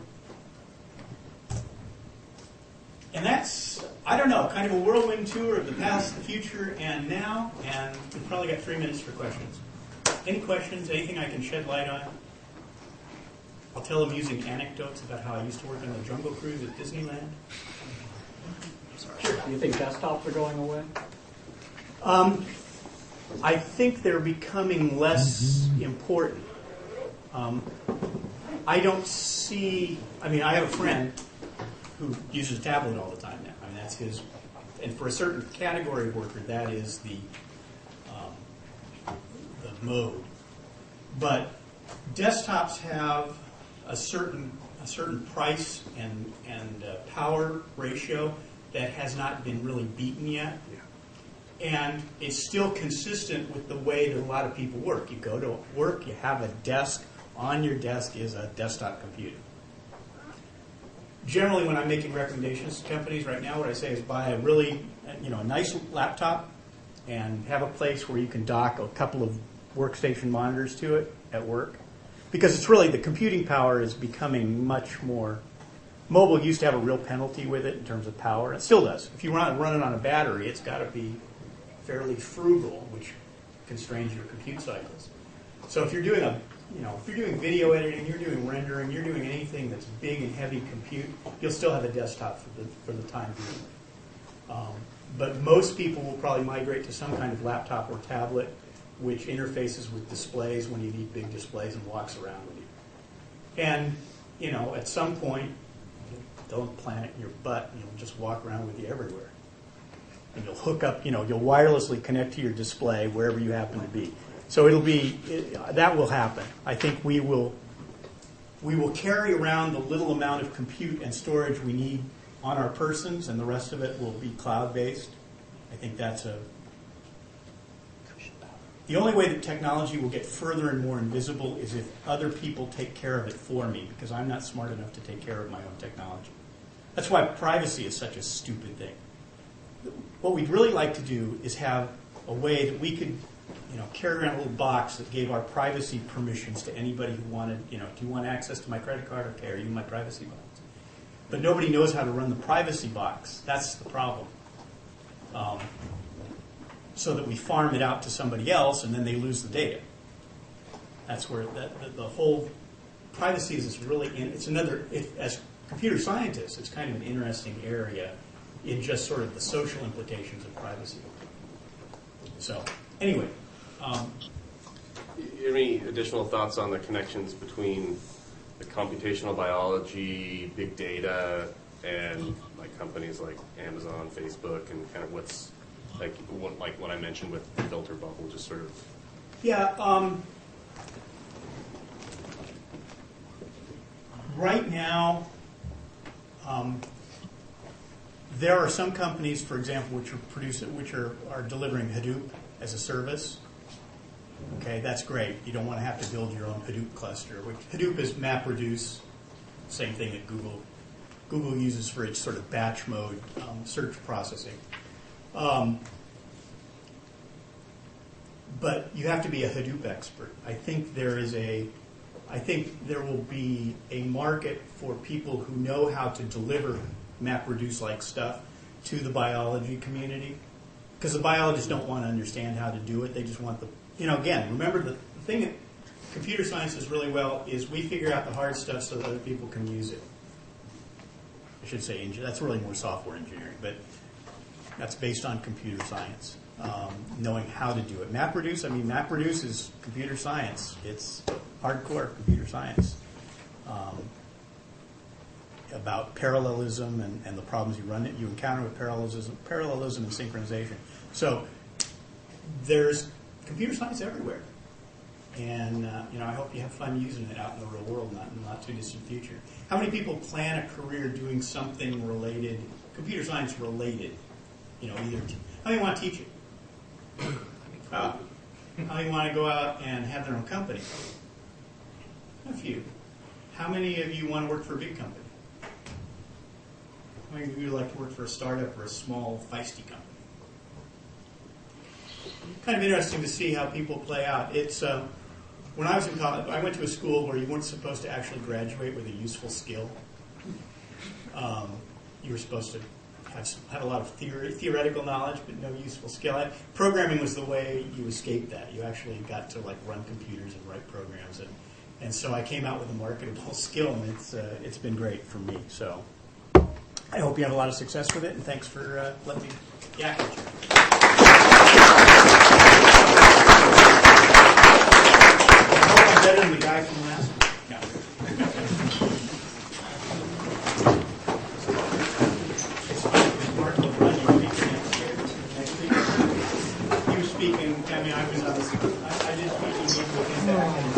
And that's, I don't know, kind of a whirlwind tour of the past, the future, and now. And we've probably got 3 minutes for questions. Any questions? Anything I can shed light on? I'll tell amusing anecdotes about how I used to work on the Jungle Cruise at Disneyland. Sure. Do you think desktops are going away? I think they're becoming less important. I don't see, I have a friend who uses a tablet all the time now. That's his, and for a certain category of worker, that is the mode. But desktops have a certain price and power ratio that has not been really beaten yet. Yeah. And it's still consistent with the way that a lot of people work. You go to work, you have a desk. On your desk is a desktop computer. Generally, when I'm making recommendations to companies right now, what I say is buy a really, a nice laptop and have a place where you can dock a couple of workstation monitors to it at work. Because it's really, the computing power is becoming much more Mobile used to have a real penalty with it in terms of power. It still does. If you run it on a battery, it's got to be fairly frugal, which constrains your compute cycles. So if you're doing if you're doing video editing, you're doing rendering, you're doing anything that's big and heavy compute, you'll still have a desktop for the time being. But most people will probably migrate to some kind of laptop or tablet which interfaces with displays when you need big displays and walks around with you. And, at some point, don't plant it in your butt, and you'll just walk around with you everywhere. And you'll hook up, you'll wirelessly connect to your display wherever you happen to be. So that will happen. I think we will carry around the little amount of compute and storage we need on our persons, and the rest of it will be cloud-based. I think that's the only way that technology will get further and more invisible is if other people take care of it for me, because I'm not smart enough to take care of my own technology. That's why privacy is such a stupid thing. What we'd really like to do is have a way that we could, carry around a little box that gave our privacy permissions to anybody who wanted, do you want access to my credit card? Okay, are you in my privacy box? But nobody knows how to run the privacy box. That's the problem. So that we farm it out to somebody else, and then they lose the data. That's where the whole privacy is really as computer scientists, it's kind of an interesting area in just sort of the social implications of privacy. So, anyway. Any additional thoughts on the connections between the computational biology, big data, and companies like Amazon, Facebook, and kind of what's like what I mentioned with the filter bubble, just sort of. Yeah. Right now, there are some companies, for example, which are delivering Hadoop as a service. Okay, that's great. You don't want to have to build your own Hadoop cluster. Hadoop is MapReduce, same thing that Google uses for its sort of batch mode search processing. But you have to be a Hadoop expert. I think there will be a market for people who know how to deliver MapReduce-like stuff to the biology community, because the biologists don't want to understand how to do it. They just want again, remember the thing that computer science does really well is we figure out the hard stuff so that other people can use it. I should say that's really more software engineering, that's based on computer science, knowing how to do it. MapReduce is computer science. It's hardcore computer science about parallelism and the problems you encounter with parallelism and synchronization. So there's computer science everywhere, and I hope you have fun using it out in the real world, not in the not too distant future. How many people plan a career doing something related, computer science related? How do you want to teach it? How do you want to go out and have their own company? A few. How many of you want to work for a big company? How many of you would like to work for a startup or a small, feisty company? Kind of interesting to see how people play out. It's when I was in college, I went to a school where you weren't supposed to actually graduate with a useful skill. You were supposed to have a lot of theoretical knowledge, but no useful skill. Programming was the way you escaped that. You actually got to run computers and write programs, and so I came out with a marketable skill, and it's been great for me. So I hope you have a lot of success with it, and thanks for letting me yak at you. I'm better than the guy from last week. No. He was speaking. I was on this. I did speaking. He came back and.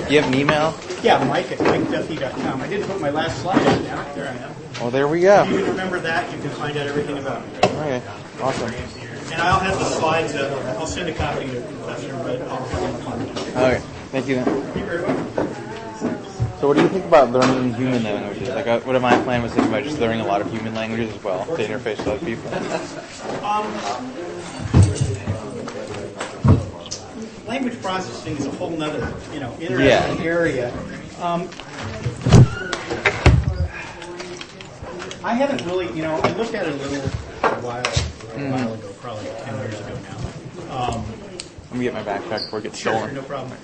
You have an email? Yeah, Mike at MikeDuffy.com. I didn't put my last slide in now. There I am. Oh, there we go. If you can remember that, you can find out everything about me. Okay, awesome. And I'll have the slides up. I'll send a copy to Professor, but I'll have it. Okay, thank you then. You're very welcome. So what do you think about learning human languages? What my plan was thinking about just learning a lot of human languages as well to interface with other people. language processing is a whole nother, interesting area. I haven't really, I looked at it a while ago, probably 10 years ago now. Let me get my backpack before it gets Sure, stolen. no problem.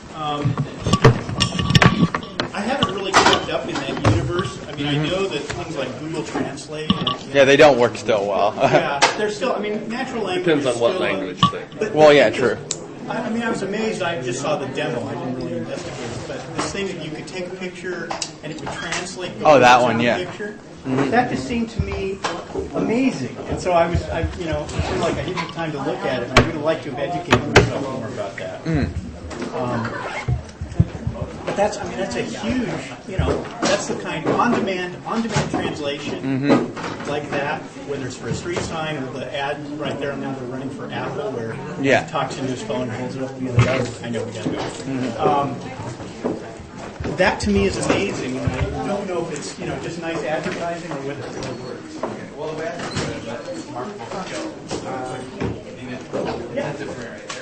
I haven't really kept up in that universe. I mean, I know that things like Google Translate. Yeah, they don't work still well. Yeah, they're still. I mean, natural language. Depends on is what still language thing. Well, yeah, true. I mean, I was amazed. I just saw the demo. I didn't really investigate it, but this thing that you could take a picture and it would translate. The Oh, that words one, on the yeah. Picture. That just seemed to me amazing, and so I seemed like I didn't have time to look at it. And I would have liked to have educated myself more about that. But that's a huge, that's the kind of on-demand translation like that, whether it's for a street sign or the ad right there now they're running for Apple where he talks into his phone and holds it up to the other guy. I know we got to go. That to me is amazing, and I don't know if it's just nice advertising or whether it really works. Well, the best is that it's remarkable skill. That's it for right there.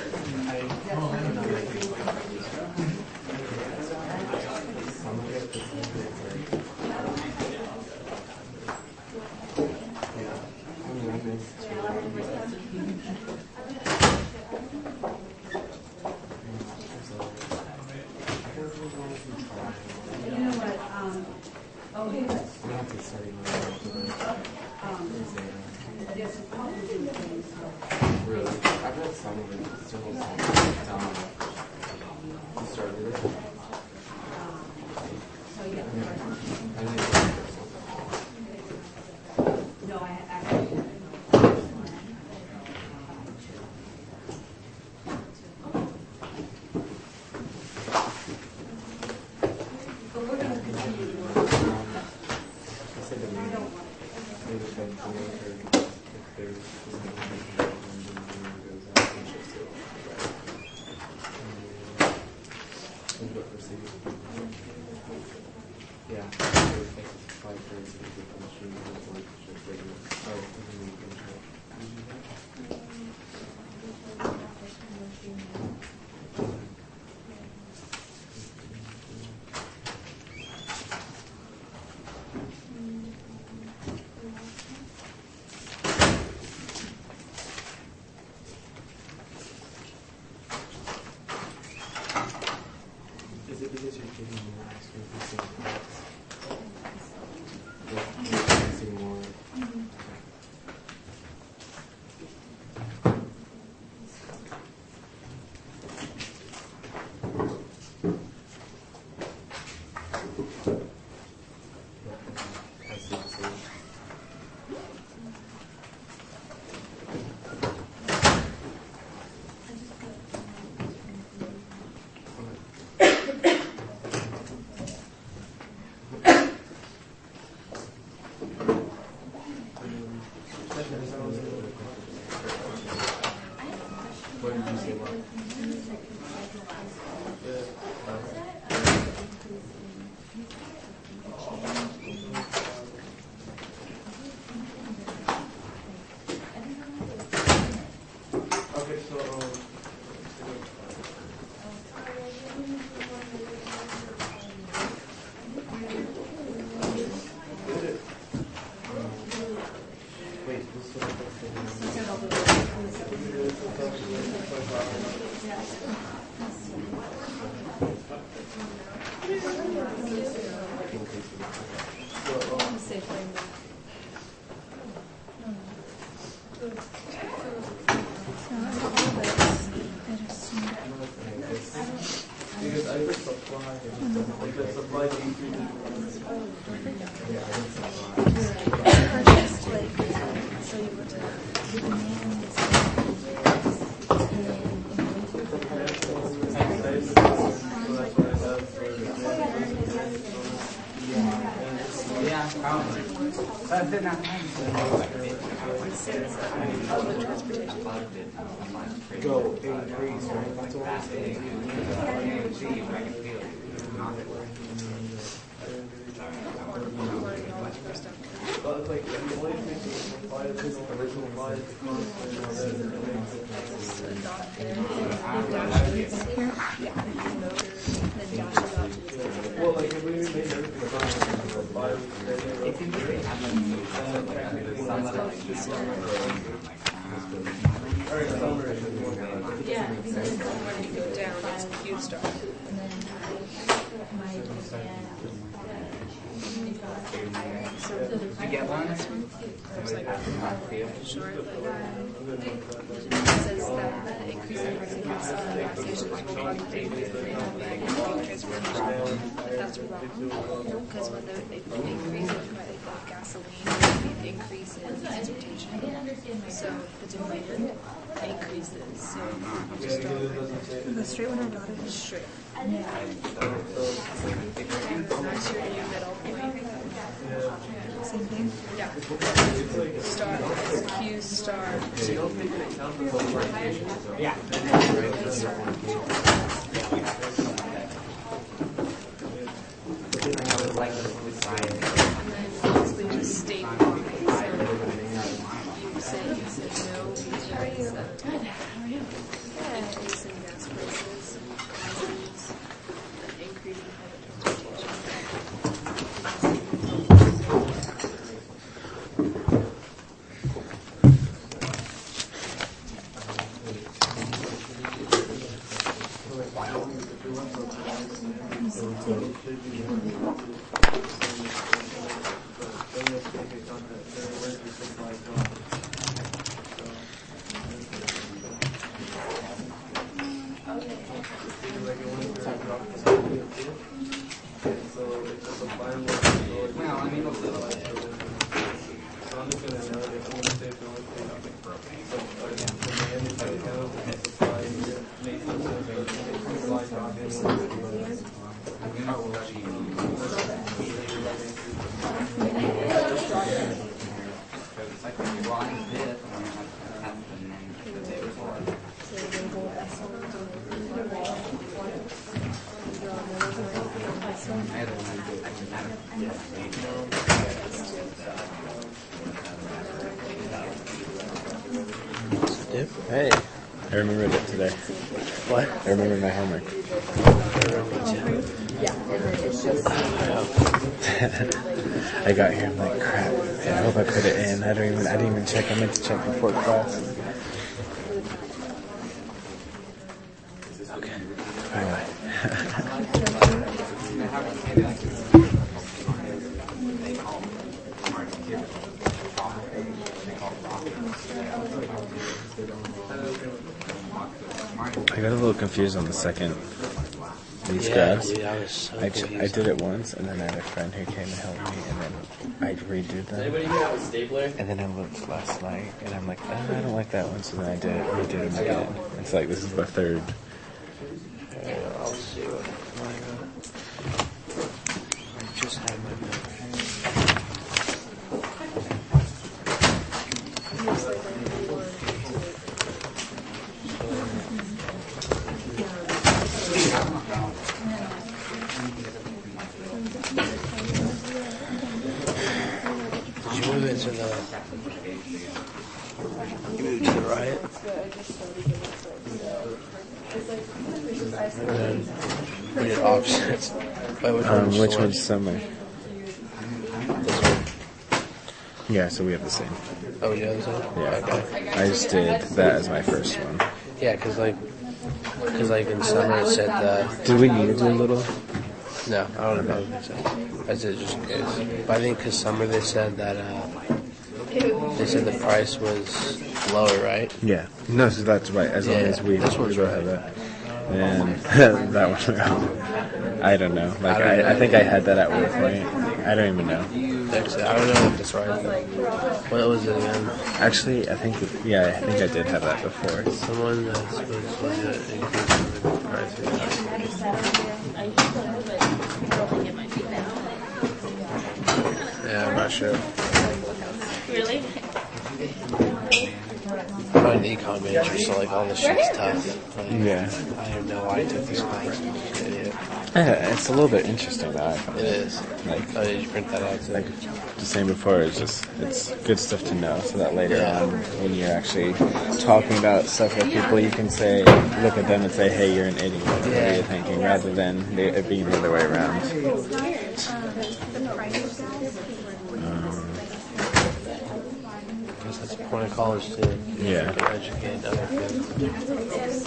Yeah, I think it's going to go down. It's Q star. You get one? Looks like short, but it says that the increase in relaxations will cause decrease in transportation. But that's wrong, because when they increase in gasoline, it increases in transportation. So the demand increases. So you just don't. The straight one I got it is straight. Unless you're in your middle point. Same thing? Yeah. Star, Q star. Yeah. And then basically just state why. So you said no because increase in gas prices causes an increase in public transportation. Hey, I remembered it today. What? I remembered my homework. I got here, I'm like, crap. I hope I put it in. I didn't even check. I meant to check before class. Okay. Finally. I got a little confused on the second these graphs. Dude, I was so I confused. did it once, and then I had a friend who came and helped me, and then I redid them. Anybody here have a stapler? And then I looked last night, and I'm like, oh, I don't like that one, so then I redid them again. It's like, this is the third. I'll see what I just had my note. Did you move it to the... You moved to the right? And then we did opposites. Wait, Which one's summer? This one. Yeah, so we have the same. Oh, yeah, this one? Yeah. Okay. I just did that as my first one. Yeah, because in summer it said that... Did we need to do a little? No, I don't know what it said. I said just in case. But I think because summer they said that... they said the price was lower, right? Yeah. No, so that's right. As long as we this one's go right. have that. And that one, I don't know. Like, I think I had that at one point. I don't even know. I don't know if that's right. What was it again? Actually, I think I did have that before. Someone that's supposed to increase the prices. Yeah, I'm not sure. Really? I'm an econ major, so like all this shit's tough. Like, Yeah. I have no why I took this class. I'm just an idiot. It's a little bit interesting though. I find. It is. Like, Oh, did you print that out too? like just saying before, it's good stuff to know, so that later Yeah. on, when you're actually talking about stuff with people, you can say, look at them and say, "Hey, you're an idiot." What are you thinking? Rather than it being the other way around. That's the point of college too. Yeah. To educate other people.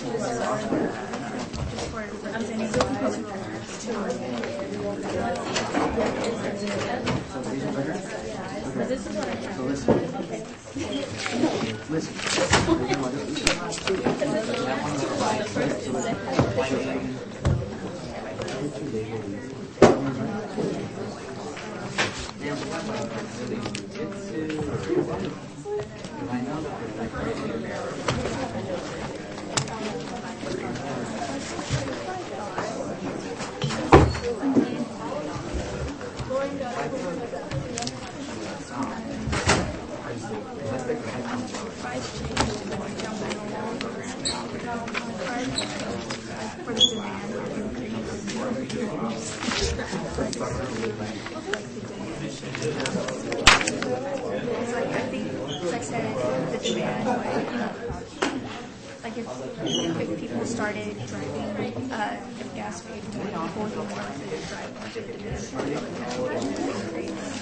Like if people started driving, if gas paid more, people would be more likely to drive more if demand increased.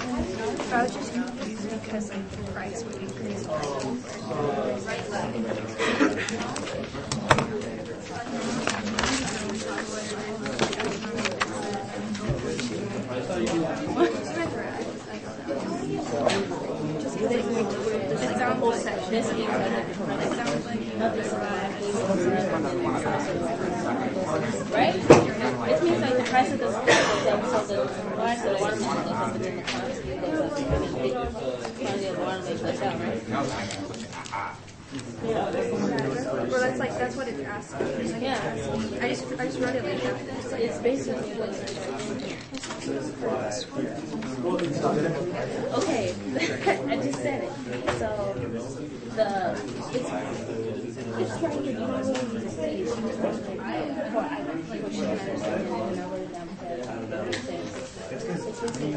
But I was just confused because like the price would increase. Right? It means like the price of the so the price of the water goes up and then the quantity goes up. Quantity of water goes up, right? Well, that's what it's asking. Yeah. I just wrote it like that. It's basically what okay, I just said it. So it's trying to be really easy to see. It's just like what she understood and I wrote it down it's basically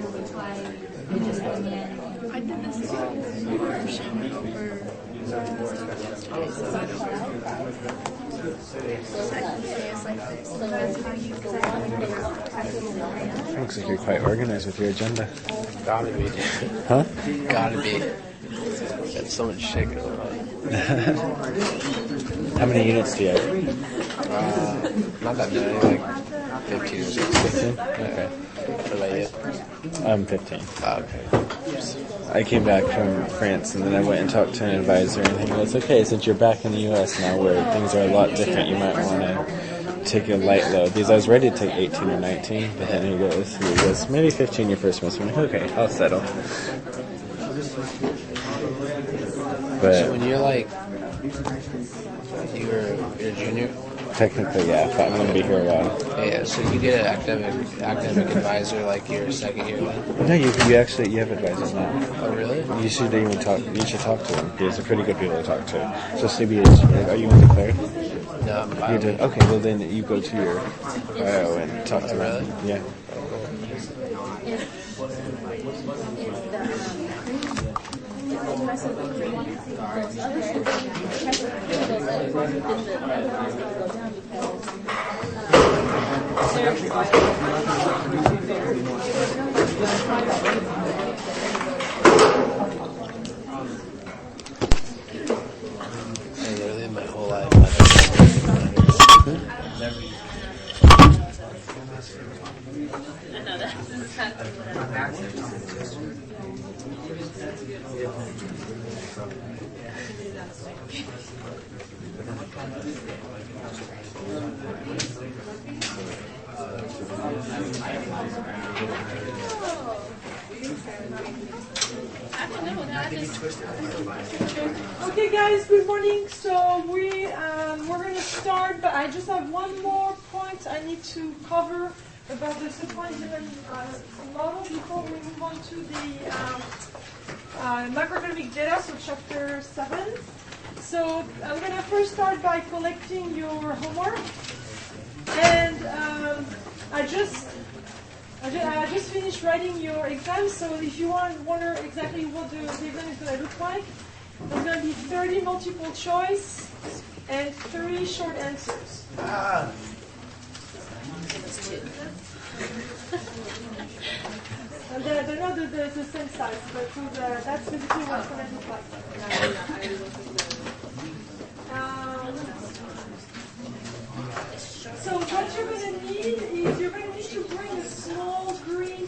over time you just go in. I did this version for Looks like you're quite organized with your agenda. Gotta be. Huh? Gotta be. Got so much shit going on. How many units do you have? Not that many, like 15 or 16. 15? Okay. What about you? I'm 15. Oh, okay. I came back from France and then I went and talked to an advisor and he goes, okay, since you're back in the U.S. now where things are a lot different, you might want to take a light load. Because I was ready to take 18 or 19, but then he goes, maybe 15 your first semester. I'm like, okay, I'll settle. But So when you're like, you're a junior? technically, yeah, but I'm going to be here a while. Yeah, so you get an academic advisor like your second year then? No, you have advisors now. Oh, really? You should talk to them because they're pretty good people to talk to. So CBH, are you in declared? No, I'm You fine. did. Okay, well then you go to your bio and talk to them. Really? Yeah. And literally my whole life I've never I know that's exactly what I Okay, guys. Good morning. So we're going to start, but I just have one more point I need to cover about the supply and demand model before we move on to the macroeconomic data. So chapter 7. So I'm going to first start by collecting your homework. And I just finished writing your exam, so if you wonder exactly what the exam is going to look like, there's going to be 30 multiple choice and 3 short answers. And they're not the same size, but that's basically what it's going to look like. So what you're going to need is you're going to need to bring a small green